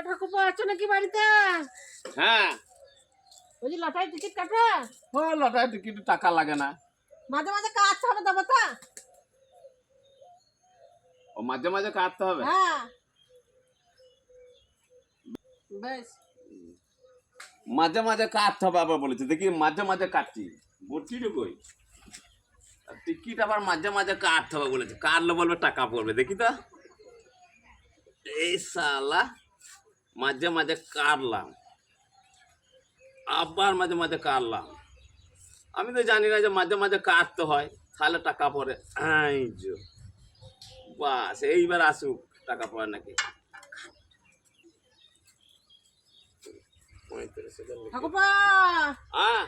ঠাকুরপো আছো নাকি বাড়িতে? হ্যাঁ। ওই যে লটারি টিকিট কাটো? ও লটারি টিকিট টাকা লাগে না। মাঝে মাঝে কাটতে হবে দেবো তো? ও মাঝে মাঝে কাটতে হবে? হ্যাঁ বেশ। মাঝে মাঝে কাটতে হবে আবার বলেছে, দেখি মাঝে মাঝে কাটছি বলছি রে কই। টিকিট আবার মাঝে মাঝে কাটতে হবে বলেছে, কাটলে বলবে টাকা পড়বে, দেখি তো। এই শালা মাঝে মাঝে কাটলাম, আবার মাঝে মাঝে কাটলাম। আমি তো জানি না যে মাঝে মাঝে কাটতে হয় তাহলে টাকা পড়ে। বাস এইবার আসুক টাকা পড়ে নাকি। ঠাকুরপো হ্যাঁ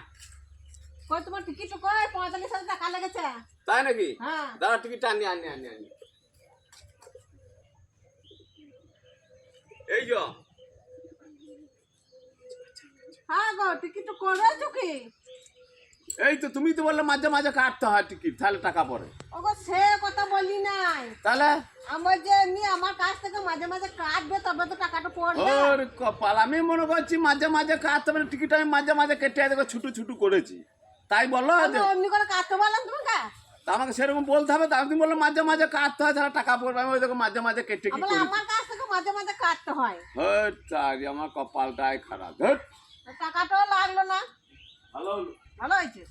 কই তোমার টিকিট কই? 45,000 টাকা লেগেছে। তাই নাকি? হ্যাঁ দাঁড়া টিকিট আনি আনি আনি আনি এই যো। হ্যাঁ গো টিকিট করেছো কি? এই তো তুমি তো বললে মাঝে মাঝে কাটতে হয় টিকিট তাহলে টাকা পড়ে। ওগো সে কথা বলি নাই, তাহলে আমার যে এমনি আমার কাছ থেকে মাঝে মাঝে কাটবে তবে তো টাকাটা পড়বে। ওর কপাল, আমি মনে করছি মাঝে মাঝে কাটতে হবে টিকিট, আমি মাঝে মাঝে কেটে দেখো ছুটু ছুটু করেছি তাই বললো আমি যে। এমনি করে কাটতে বললাম তোমাকে? তা আমাকে সেরকম বলতে হবে, তা তুমি বললো মাঝে মাঝে কাটতে হয় তাহলে টাকা পড়বে, আমি ওই দেখো মাঝে মাঝে কেটে কি করি। আমার কাছ থেকে মাঝে মাঝে কাটতে হয়। হট তারি আমার কপালটাই খারাপ। হট টাকাটাও লাগলো না। ভালো হলো। ভালো হয়েছে।